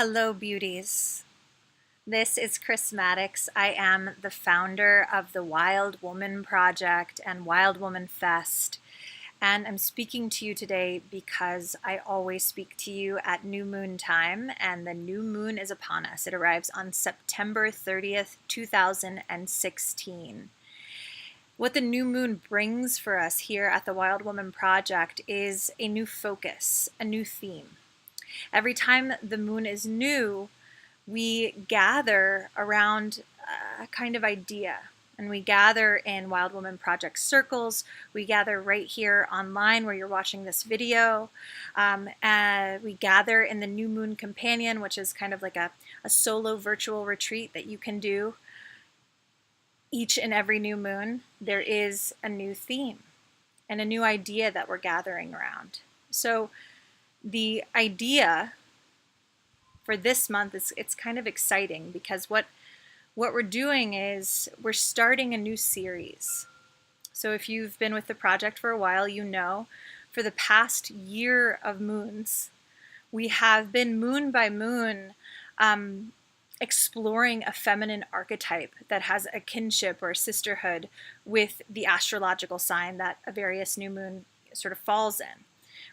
Hello, beauties. This is Chris Maddox. I am the founder of the Wild Woman Project and Wild Woman Fest. And I'm speaking to you today because I always speak to you at new moon time, and the new moon is upon us. It arrives on September 30th, 2016. What the new moon brings for us here at the Wild Woman Project is a new focus, a new theme. Every time the moon is new, we gather around a kind of idea, and we gather in Wild Woman Project circles. We gather right here online where you're watching this video. We gather in the New Moon Companion, which is kind of like a solo virtual retreat that you can do. Each and every new moon, there is a new theme and a new idea that we're gathering around. So the idea for this month it's kind of exciting because what we're doing is we're starting a new series. So if you've been with the project for a while, you know for the past year of moons, we have been moon by moon exploring a feminine archetype that has a kinship or a sisterhood with the astrological sign that a various new moon sort of falls in.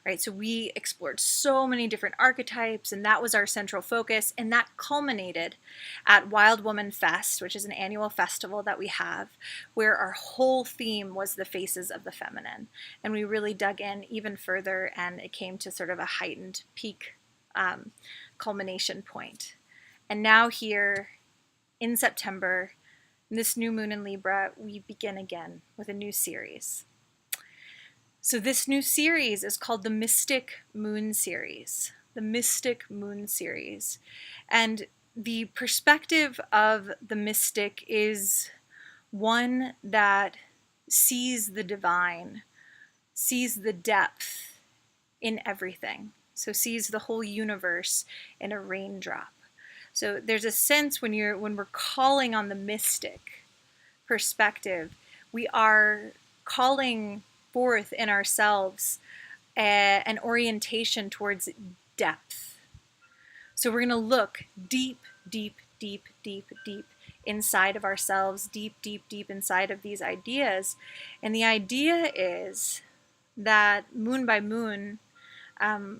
Right, so we explored so many different archetypes, and that was our central focus, and that culminated at Wild Woman Fest, which is an annual festival that we have, where our whole theme was the faces of the feminine, and we really dug in even further, and it came to sort of a heightened peak culmination point. And now here in September, this new moon in Libra, we begin again with a new series. So this new series is called the Mystic Moon Series. The Mystic Moon Series. And the perspective of the mystic is one that sees the divine, sees the depth in everything. So sees the whole universe in a raindrop. So there's a sense when we're calling on the mystic perspective, we are calling forth in ourselves an orientation towards depth. So we're going to look deep, deep, deep, deep, deep inside of ourselves, deep, deep, deep inside of these ideas. And the idea is that moon by moon, our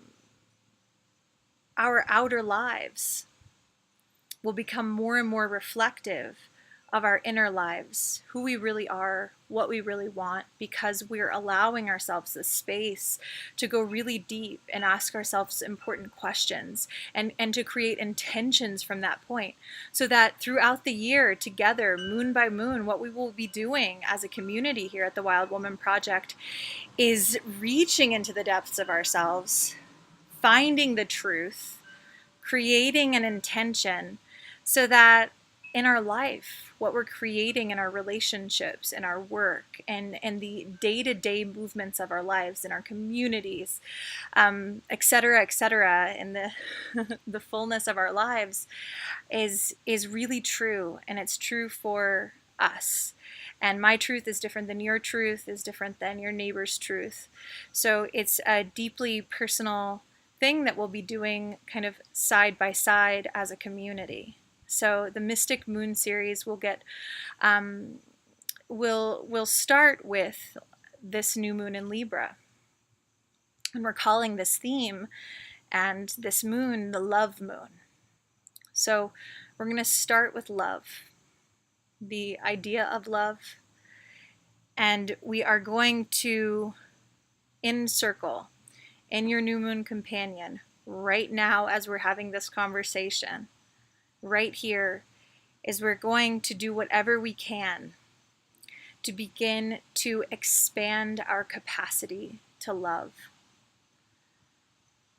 outer lives will become more and more reflective of our inner lives, who we really are, what we really want, because we're allowing ourselves the space to go really deep and ask ourselves important questions and to create intentions from that point, so that throughout the year together, moon by moon, what we will be doing as a community here at the Wild Woman Project is reaching into the depths of ourselves, finding the truth, creating an intention, so that in our life, what we're creating in our relationships, in our work, and the day-to-day movements of our lives, in our communities, et cetera, in the the fullness of our lives, is really true, and it's true for us. And my truth is different than your truth, is different than your neighbor's truth. So it's a deeply personal thing that we'll be doing kind of side by side as a community. So the Mystic Moon Series will get, we'll start with this new moon in Libra. And we're calling this theme and this moon the love moon. So we're going to start with love, the idea of love. And we are going to encircle in your new moon companion right now as we're having this conversation. Right here is we're going to do whatever we can to begin to expand our capacity to love.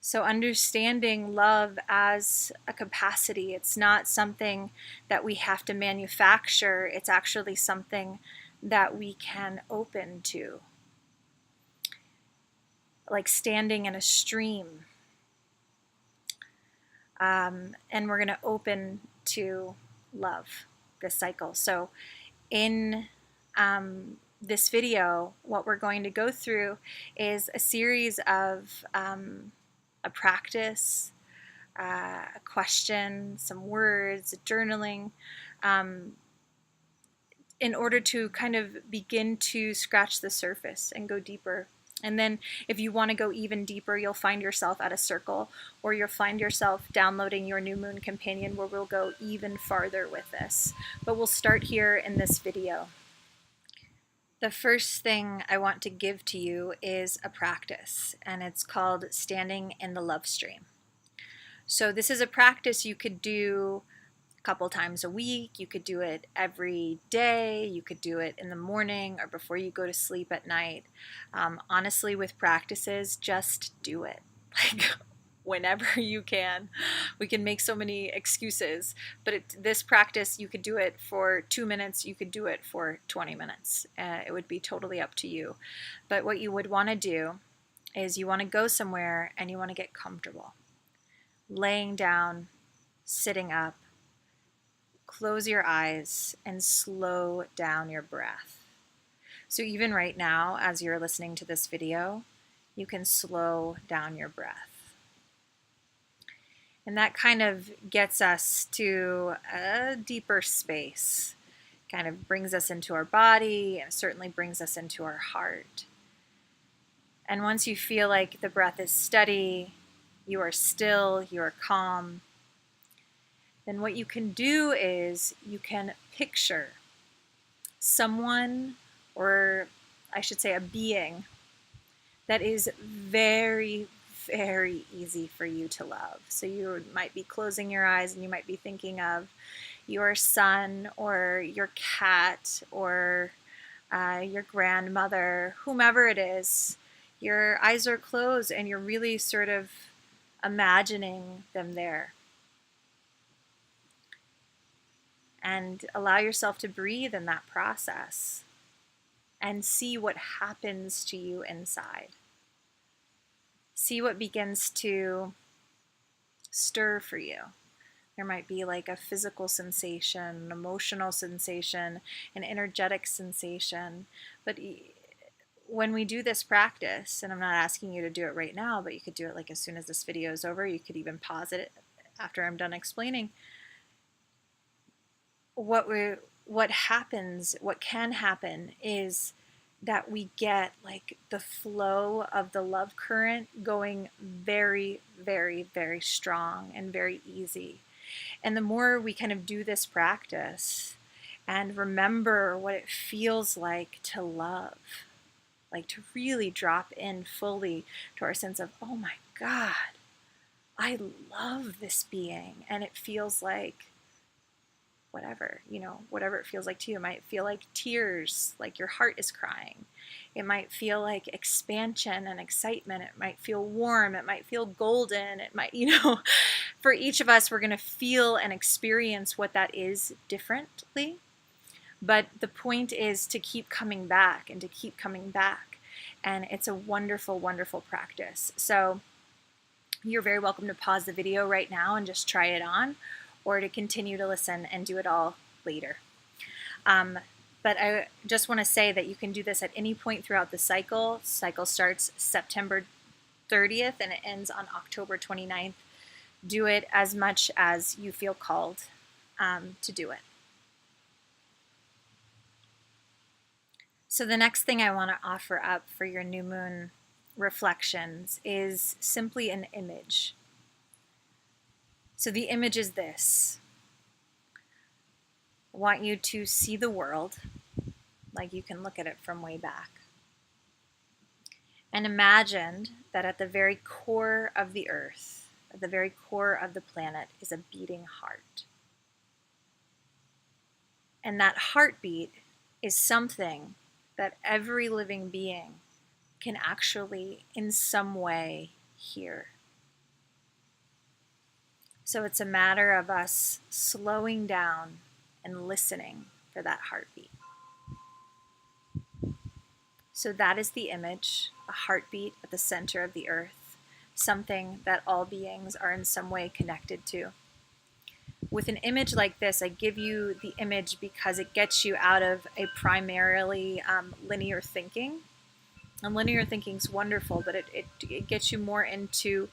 So understanding love as a capacity, it's not something that we have to manufacture, it's actually something that we can open to. Like standing in a stream. And we're going to open to love, this cycle. So in this video, what we're going to go through is a series of a practice, a question, some words, journaling, um, in order to kind of begin to scratch the surface and go deeper. And then if you want to go even deeper, you'll find yourself at a circle, or you'll find yourself downloading your new moon companion, where we'll go even farther with this. But we'll start here in this video. The first thing I want to give to you is a practice, and it's called standing in the love stream. So this is a practice you could do couple times a week. You could do it every day. You could do it in the morning or before you go to sleep at night. Honestly, with practices, just do it. Like whenever you can. We can make so many excuses, but this practice, you could do it for 2 minutes. You could do it for 20 minutes. It would be totally up to you. But what you would want to do is you want to go somewhere and you want to get comfortable. Laying down, sitting up, close your eyes and slow down your breath. So even right now, as you're listening to this video, you can slow down your breath. And that kind of gets us to a deeper space, kind of brings us into our body, and certainly brings us into our heart. And once you feel like the breath is steady, you are still, you are calm, then what you can do is you can picture someone, or I should say a being, that is very, very easy for you to love. So you might be closing your eyes and you might be thinking of your son or your cat or your grandmother, whomever it is. Your eyes are closed and you're really sort of imagining them there. And allow yourself to breathe in that process and see what happens to you inside. See what begins to stir for you. There might be like a physical sensation, an emotional sensation, an energetic sensation. But when we do this practice, and I'm not asking you to do it right now, but you could do it like as soon as this video is over. You could even pause it after I'm done explaining. What can happen is that we get like the flow of the love current going very, very, very strong and very easy. And the more we kind of do this practice and remember what it feels like to love, like to really drop in fully to our sense of, oh my God, I love this being. And it feels like whatever it feels like to you. It might feel like tears, like your heart is crying. It might feel like expansion and excitement. It might feel warm. It might feel golden. It might, for each of us, we're going to feel and experience what that is differently. But the point is to keep coming back and to keep coming back. And it's a wonderful, wonderful practice. So you're very welcome to pause the video right now and just try it on, or to continue to listen and do it all later. But I just want to say that you can do this at any point throughout the cycle. Cycle starts September 30th and it ends on October 29th. Do it as much as you feel called to do it. So the next thing I want to offer up for your new moon reflections is simply an image. So the image is this. I want you to see the world like you can look at it from way back. And imagine that at the very core of the earth, at the very core of the planet, is a beating heart. And that heartbeat is something that every living being can actually, in some way, hear. So it's a matter of us slowing down and listening for that heartbeat. So that is the image, a heartbeat at the center of the earth, something that all beings are in some way connected to. With an image like this, I give you the image because it gets you out of a primarily linear thinking And linear thinking is wonderful, but it gets you more into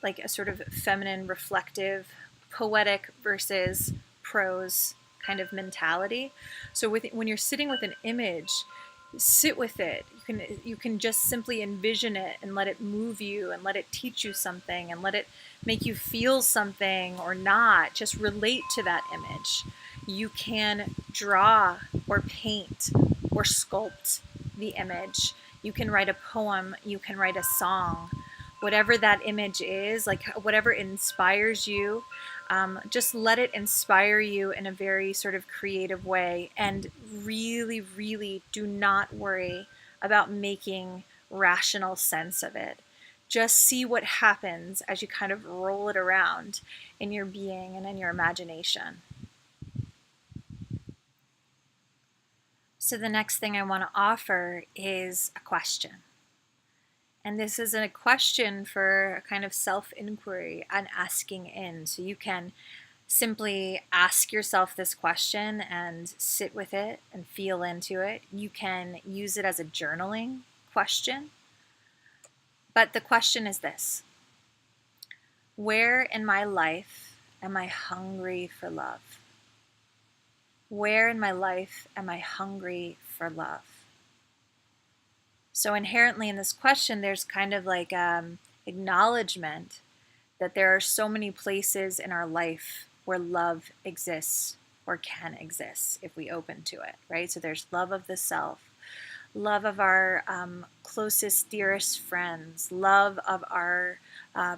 like a sort of feminine, reflective, poetic versus prose kind of mentality. So when you're sitting with an image, sit with it. You can just simply envision it and let it move you and let it teach you something and let it make you feel something or not. Just relate to that image. You can draw or paint or sculpt the image. You can write a poem, you can write a song, whatever that image is, like whatever inspires you, just let it inspire you in a very sort of creative way. And really, really do not worry about making rational sense of it. Just see what happens as you kind of roll it around in your being and in your imagination. So, the next thing I want to offer is a question. And this is a question for a kind of self inquiry and asking in. So, you can simply ask yourself this question and sit with it and feel into it. You can use it as a journaling question. But the question is this: where in my life am I hungry for love? Where in my life am I hungry for love? So inherently in this question, there's kind of like acknowledgement that there are so many places in our life where love exists or can exist if we open to it, right? So there's love of the self, love of our closest, dearest friends, love of our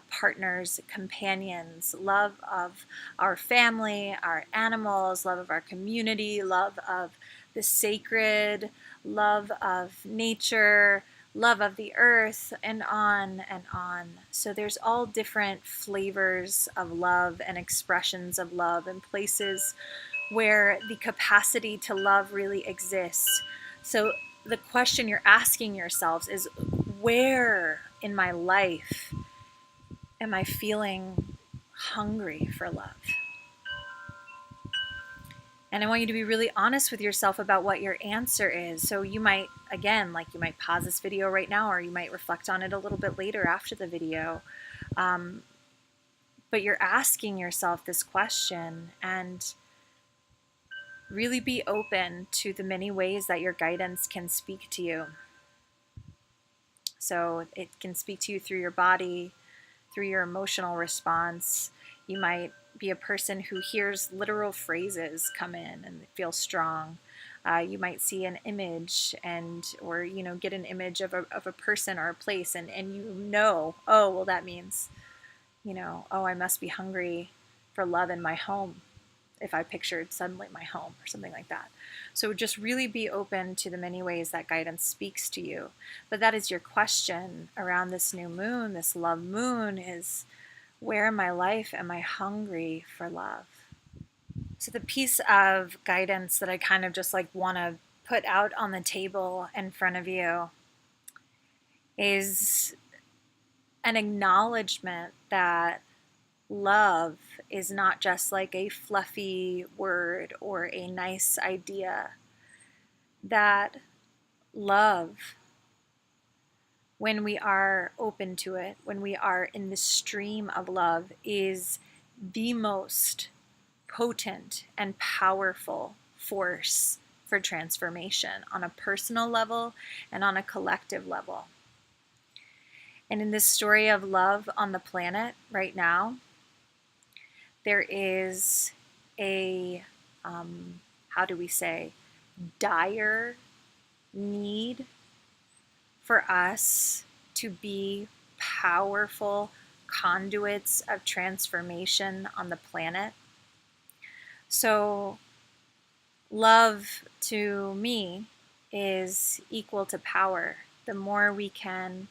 partners, companions, love of our family, our animals, love of our community, love of the sacred, love of nature, love of the earth, and on and on. So there's all different flavors of love and expressions of love and places where the capacity to love really exists. So the question you're asking yourselves is, where in my life am I feeling hungry for love? And I want you to be really honest with yourself about what your answer is. So you might, again, like you might pause this video right now, or you might reflect on it a little bit later after the video. But you're asking yourself this question, and really be open to the many ways that your guidance can speak to you. So it can speak to you through your body, through your emotional response. You might be a person who hears literal phrases come in and feel strong. You might see an image or get an image of a person or a place, and oh, well, that means, oh, I must be hungry for love in my home, if I pictured suddenly my home or something like that. So just really be open to the many ways that guidance speaks to you. But that is your question around this new moon, this love moon, is where in my life am I hungry for love? So the piece of guidance that I kind of just like want to put out on the table in front of you is an acknowledgement that love is not just like a fluffy word or a nice idea. That love, when we are open to it, when we are in the stream of love, is the most potent and powerful force for transformation on a personal level and on a collective level. And in this story of love on the planet right now, there is a, how do we say, dire need for us to be powerful conduits of transformation on the planet. So, love to me is equal to power. The more we can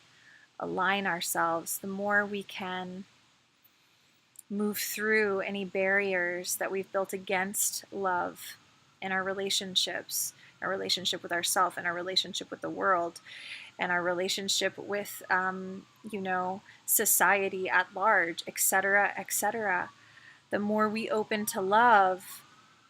align ourselves, the more we can move through any barriers that we've built against love in our relationships, our relationship with ourselves, and our relationship with the world, and our relationship with, society at large, etc., etc. The more we open to love,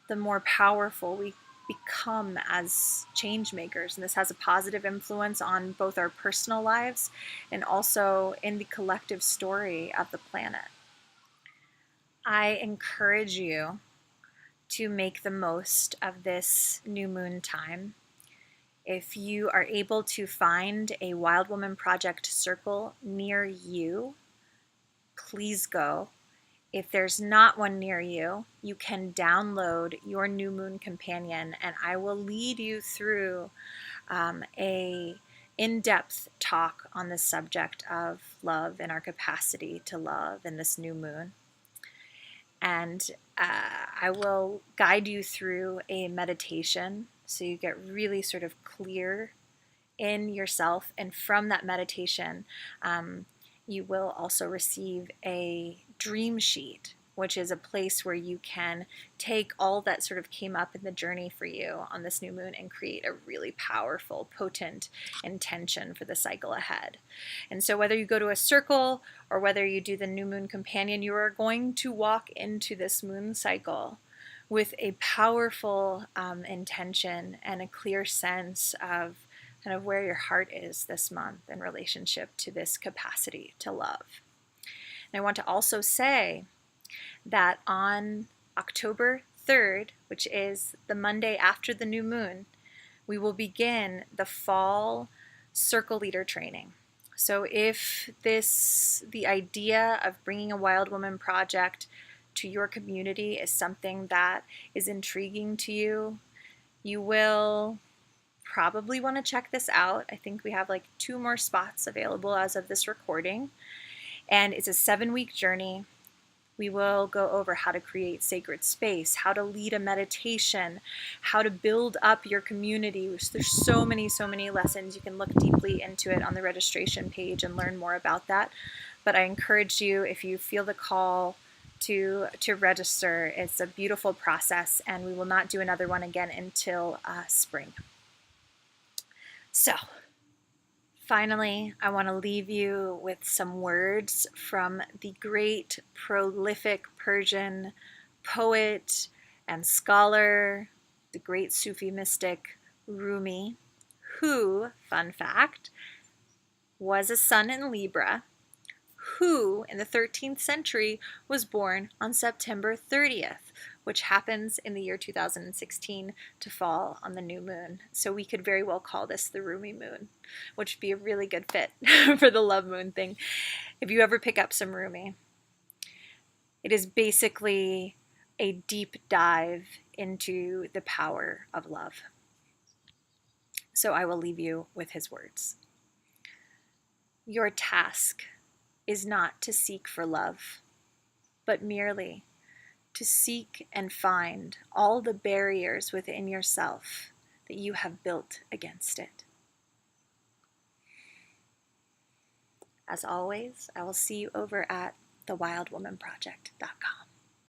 the more powerful we become as change makers. And this has a positive influence on both our personal lives and also in the collective story of the planet. I encourage you to make the most of this new moon time. If you are able to find a Wild Woman Project circle near you, please go. If there's not one near you, you can download your New Moon Companion, and I will lead you through a in-depth talk on the subject of love and our capacity to love in this new moon. And I will guide you through a meditation so you get really sort of clear in yourself. And from that meditation, you will also receive a dream sheet, which is a place where you can take all that sort of came up in the journey for you on this new moon and create a really powerful, potent intention for the cycle ahead. And so whether you go to a circle or whether you do the New Moon Companion, you are going to walk into this moon cycle with a powerful intention and a clear sense of kind of where your heart is this month in relationship to this capacity to love. And I want to also say that on October 3rd, which is the Monday after the new moon, we will begin the fall circle leader training. So if the idea of bringing a Wild Woman Project to your community is something that is intriguing to you, you will probably want to check this out. I think we have like 2 more spots available as of this recording. And it's a 7-week journey. We will go over how to create sacred space, how to lead a meditation, how to build up your community. There's so many lessons. You can look deeply into it on the registration page and learn more about that. But I encourage you, if you feel the call to register, it's a beautiful process, and we will not do another one again until spring. So, finally, I want to leave you with some words from the great, prolific Persian poet and scholar, the great Sufi mystic Rumi, who, fun fact, was a sun in Libra, who in the 13th century was born on September 30th, which happens in the year 2016 to fall on the new moon. So we could very well call this the Rumi moon, which would be a really good fit for the love moon thing. If you ever pick up some Rumi, it is basically a deep dive into the power of love. So I will leave you with his words. Your task is not to seek for love, but merely to seek and find all the barriers within yourself that you have built against it. As always, I will see you over at thewildwomanproject.com.